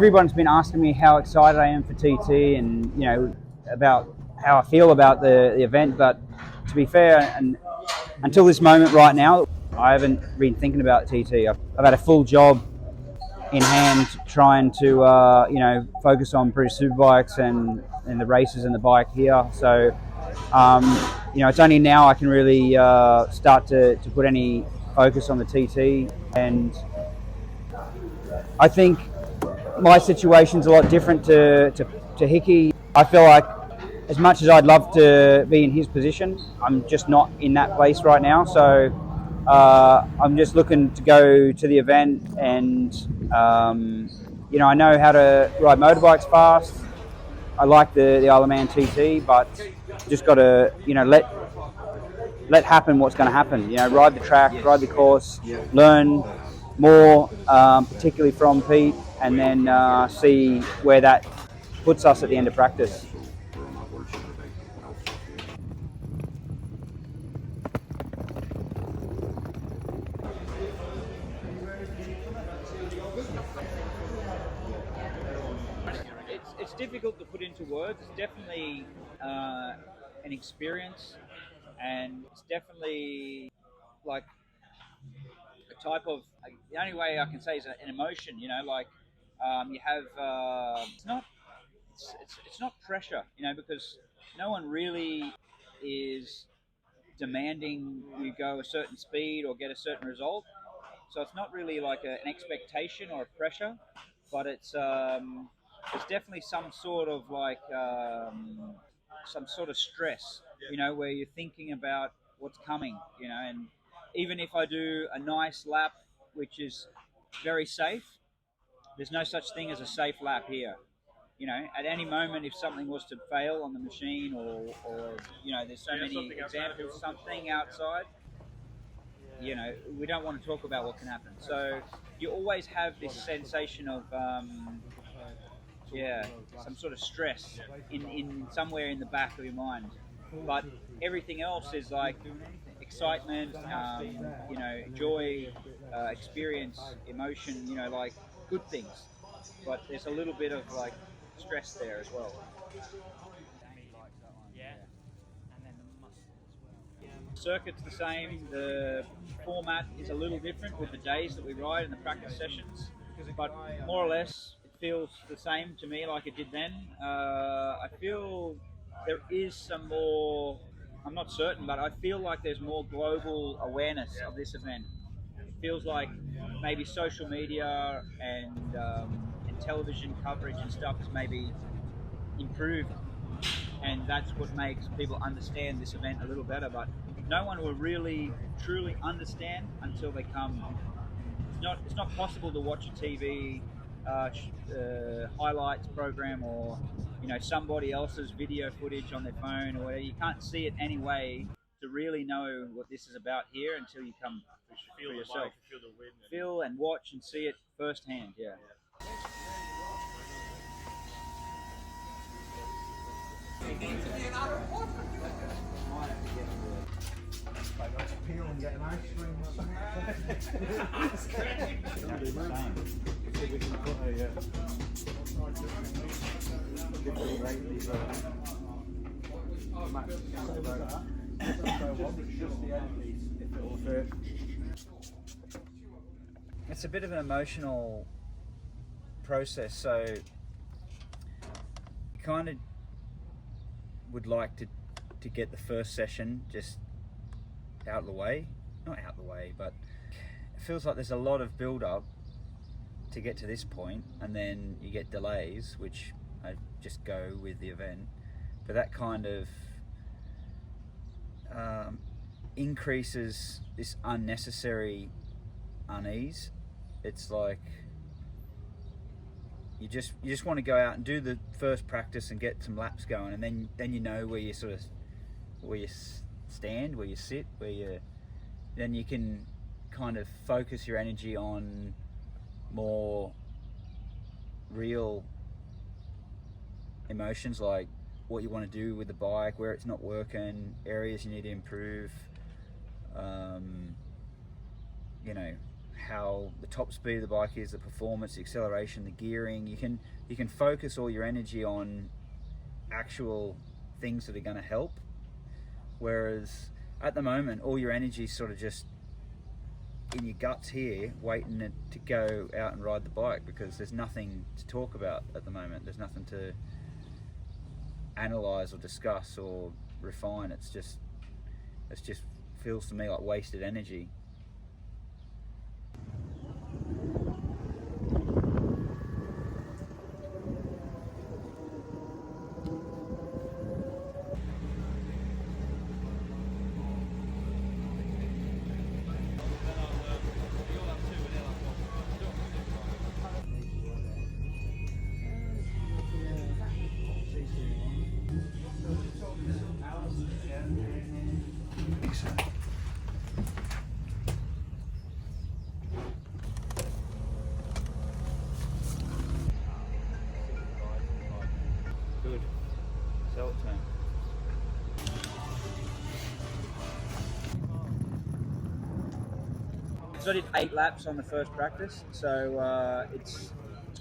Everyone's been asking me how excited I am for TT and, about how I feel about the event, but to be fair, and until this moment right now, I haven't been thinking about TT. I've had a full job in hand trying to, focus on British Superbikes and the races and the bike here. So, it's only now I can really start to put any focus on the TT. And I think my situation's a lot different to Hickey. I feel like as much as I'd love to be in his position, I'm just not in that place right now. So I'm just looking to go to the event and, I know how to ride motorbikes fast. I like the Isle of Man TT, but just got to, let happen what's going to happen. Ride the track, ride the course, learn more, particularly from Pete, and then see where that puts us at the end of practice. It's difficult to put into words. It's definitely an experience, and it's definitely like a type of. The only way I can say is an emotion. You have. It's not pressure. Because no one really is demanding you go a certain speed or get a certain result. So it's not really like an expectation or a pressure, but it's definitely some sort of some sort of stress, where you're thinking about what's coming, and even if I do a nice lap, which is very safe, there's no such thing as a safe lap here. At any moment, if something was to fail on the machine, or there's so many examples, something outside, we don't want to talk about what can happen. So you always have this sensation of, some sort of stress in somewhere in the back of your mind. But everything else is like excitement, joy, experience, emotion, like good things. But there's a little bit of like stress there as well. Circuit's the same. The format is a little different with the days that we ride and the practice sessions, but more or less it feels the same to me like it did then. I feel there is some more. I'm not certain, but I feel like there's more global awareness of this event. It feels like maybe social media and television coverage and stuff has maybe improved, and that's what makes people understand this event a little better. But no one will really truly understand until they come. It's not possible to watch a TV highlights program, or somebody else's video footage on their phone or whatever. You can't see it anyway to really know what this is about here until you come for yourself. Feel and watch and see it firsthand. Yeah. Peel and get an ice cream. It's a bit of an emotional process, so you kind of would like to get the first session just out of the way. Not out of the way, but it feels like there's a lot of build up to get to this point, and then you get delays, which I just go with the event. But that kind of increases this unnecessary unease. It's like you just want to go out and do the first practice and get some laps going, and then you know where you stand, where you sit, then you can kind of focus your energy on more real emotions, like what you want to do with the bike, where it's not working, areas you need to improve, how the top speed of the bike is, the performance, the acceleration, the gearing. You can focus all your energy on actual things that are going to help, whereas at the moment all your energy is sort of just in your guts here, waiting to go out and ride the bike, because there's nothing to talk about at the moment. There's nothing to analyze or discuss or refine. It just feels to me like wasted energy. Good. Sell it to him. So I did 8 laps on the first practice, so it's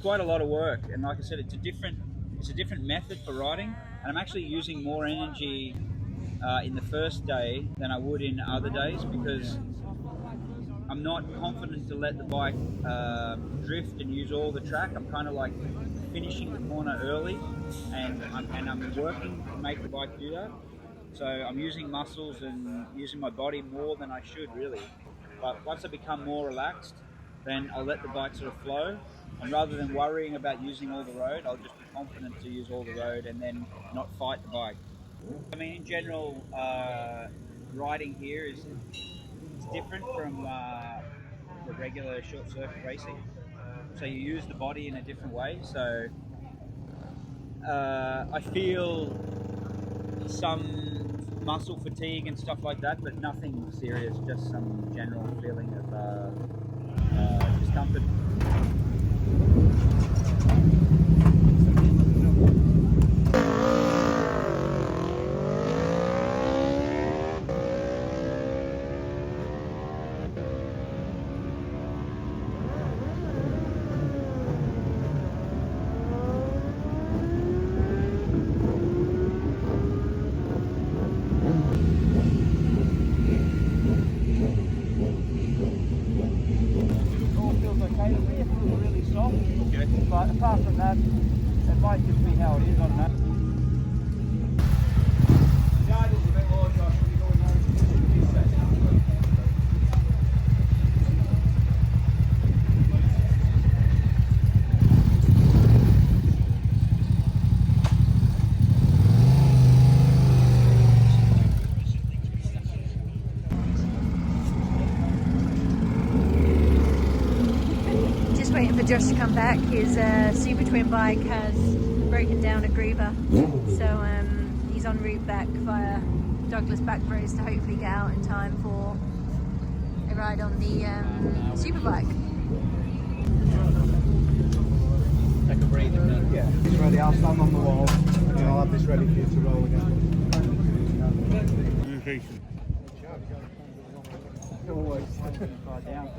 quite a lot of work. And like I said, it's a different method for riding, and I'm actually using more energy in the first day than I would in other days, because I'm not confident to let the bike drift and use all the track. I'm kind of like finishing the corner early, and I'm working to make the bike do that. So I'm using muscles and using my body more than I should really. But once I become more relaxed, then I'll let the bike sort of flow. And rather than worrying about using all the road, I'll just be confident to use all the road and then not fight the bike. I mean, in general, riding here is different from the regular short circuit racing. So you use the body in a different way. So I feel some muscle fatigue and stuff like that, but nothing serious, just some general feeling of discomfort. But apart from that, it might just be how it is, I don't know. Waiting for Josh to come back. His super twin bike has broken down a groover, so he's en route back via Douglas back roads to hopefully get out in time for a ride on the super bike. Take a breather. Yeah, it's ready. I'll stand on the wall and I'll have this ready for you to roll again. Communication. Always down.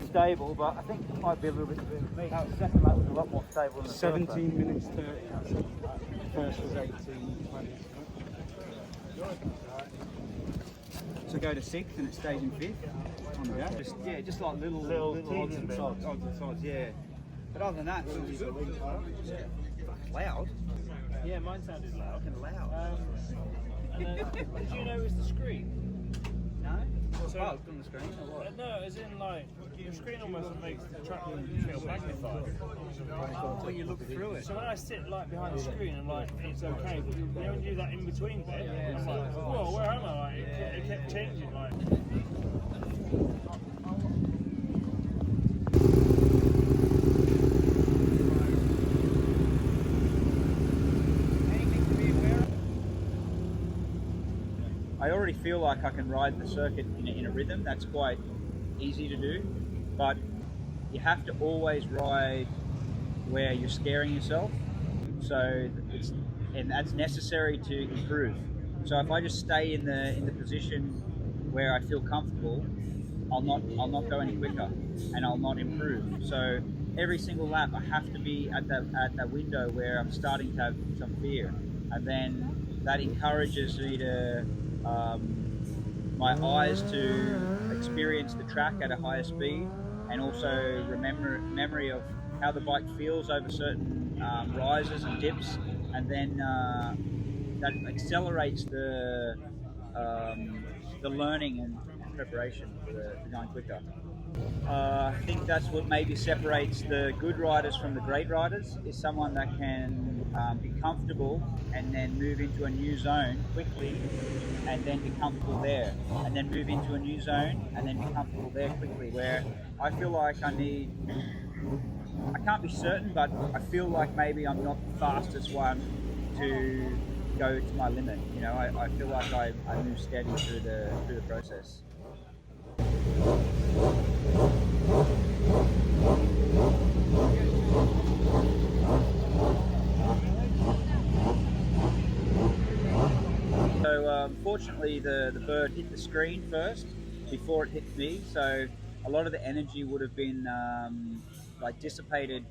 Stable, but I think it might be a little bit me. The second lap was a lot more stable than the 17 minutes 30. First was 18, 20. So go to 6th and it stays in 5th on the go. Just like little odds and sods, yeah. But other than that, it was loud. Yeah, mine sounded loud. Fucking loud. Did you know it was the screen? No? So, bugged on the screen or what? No, as in like the screen almost makes the track feel magnified When you look through it. So when I sit like behind the screen and like it's okay, but you know when you do that in between bit, I'm like, whoa, where am I? Like, it kept changing like. I already feel like I can ride the circuit in a rhythm. That's quite easy to do, but you have to always ride where you're scaring yourself. So and that's necessary to improve. So if I just stay in the position where I feel comfortable, I'll not go any quicker, and I'll not improve. So every single lap, I have to be at that window where I'm starting to have some fear, and then that encourages me to my eyes to experience the track at a higher speed, and also memory of how the bike feels over certain rises and dips, and then that accelerates the learning and preparation for going quicker. I think that's what maybe separates the good riders from the great riders, is someone that can be comfortable and then move into a new zone quickly, and then be comfortable there, and then move into a new zone and then be comfortable there quickly. Where I feel like I can't be certain, but I feel like maybe I'm not the fastest one to go to my limit. You know, I feel like I move steady through the process. So fortunately, the bird hit the screen first before it hit me. So a lot of the energy would have been like dissipated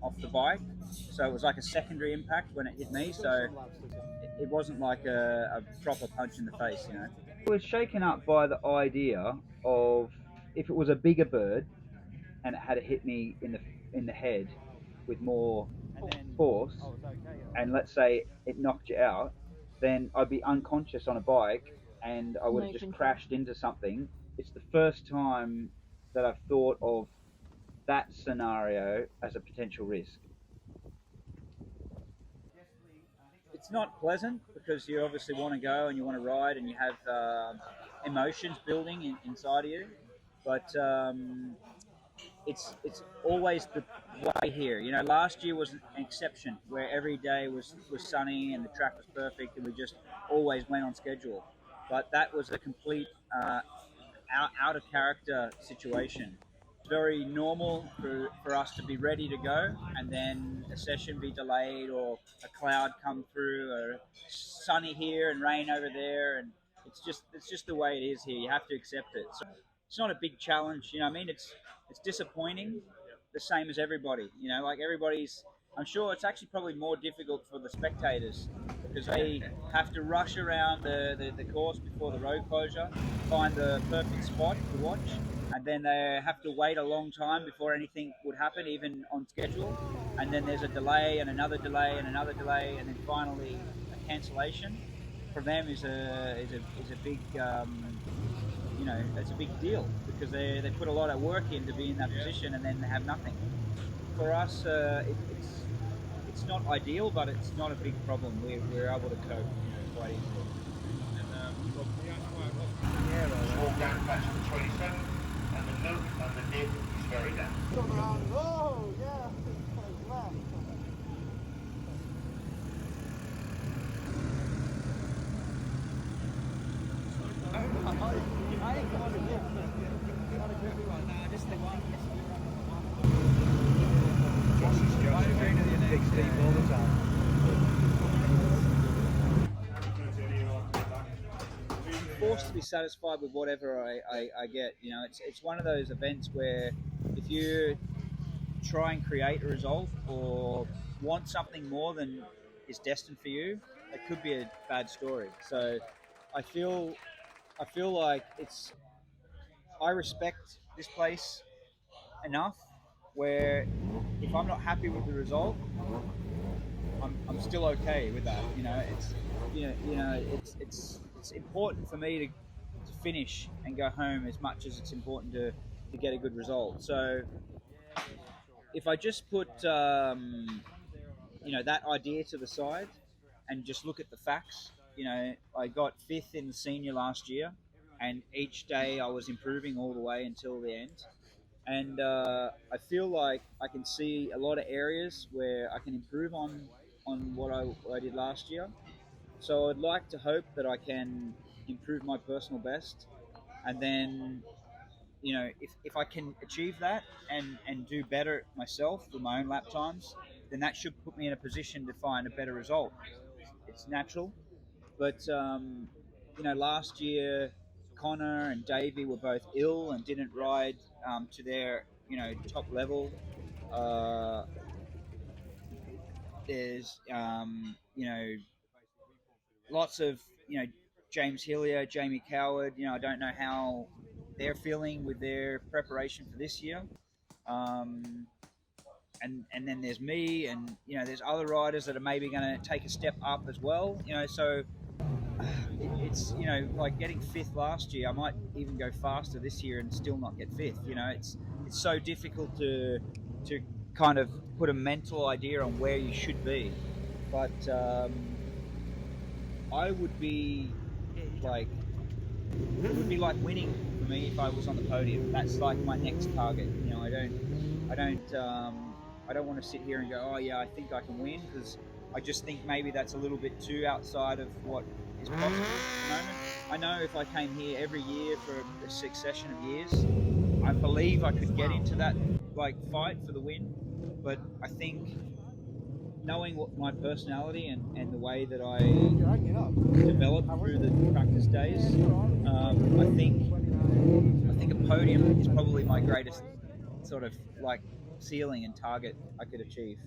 off the bike. So it was like a secondary impact when it hit me. So it wasn't like a proper punch in the face, you know. I was shaken up by the idea of, if it was a bigger bird and it had hit me in the head with more force, and let's say it knocked you out, then I'd be unconscious on a bike and I would have just crashed into something. It's the first time that I've thought of that scenario as a potential risk. It's not pleasant, because you obviously want to go and you want to ride and you have emotions building inside of you, but it's always the way here. You know, last year was an exception where every day was sunny and the track was perfect and we just always went on schedule. But that was a complete out of character situation. It's very normal for us to be ready to go and then a session be delayed, or a cloud come through, or sunny here and rain over there, and it's just the way it is here. You have to accept it. So it's not a big challenge, you know what I mean? It's disappointing, the same as everybody. You know, like everybody's. I'm sure it's actually probably more difficult for the spectators, because they have to rush around the course before the road closure, find the perfect spot to watch, and then they have to wait a long time before anything would happen, even on schedule. And then there's a delay and another delay and another delay, and then finally a cancellation. For them is a big you know, it's a big deal, because they put a lot of work in to be in that position and then they have nothing. For us, it's not ideal, but it's not a big problem. We're able to cope, you know, quite easily. Small down patch for 27, and the loop and the dip is very down. Oh, yeah. I ain't got a grip. Not a grippy one. Nah, just the one. Big Steve all the time. Forced to be satisfied with whatever I get. You know, it's one of those events where if you try and create a result or want something more than is destined for you, it could be a bad story. So I feel like I respect this place enough where if I'm not happy with the result, I'm still okay with that. You know, it's important for me to finish and go home as much as it's important to get a good result. So if I just put you know, that idea to the side and just look at the facts, you know, I got 5th in the senior last year, and each day I was improving all the way until the end. And I feel like I can see a lot of areas where I can improve on what I did last year. So I'd like to hope that I can improve my personal best, and then, you know, if I can achieve that and do better myself with my own lap times, then that should put me in a position to find a better result. It's natural, but you know, last year Connor and Davey were both ill and didn't ride to their top level. There's lots of James Hillier, Jamie Coward. I don't know how they're feeling with their preparation for this year. And then there's me, and there's other riders that are maybe going to take a step up as well. So it's like getting fifth last year. I might even go faster this year and still not get fifth. It's so difficult to kind of put a mental idea on where you should be. But I would be like, it would be like winning for me if I was on the podium. That's like my next target. I don't want to sit here and go, oh yeah, I think I can win, because I just think maybe that's a little bit too outside of what is possible at the moment. I know if I came here every year for a succession of years, I believe I could get into that fight for the win. But I think knowing what my personality and the way that I develop through the practice days, I think a podium is probably my greatest sort of ceiling and target I could achieve.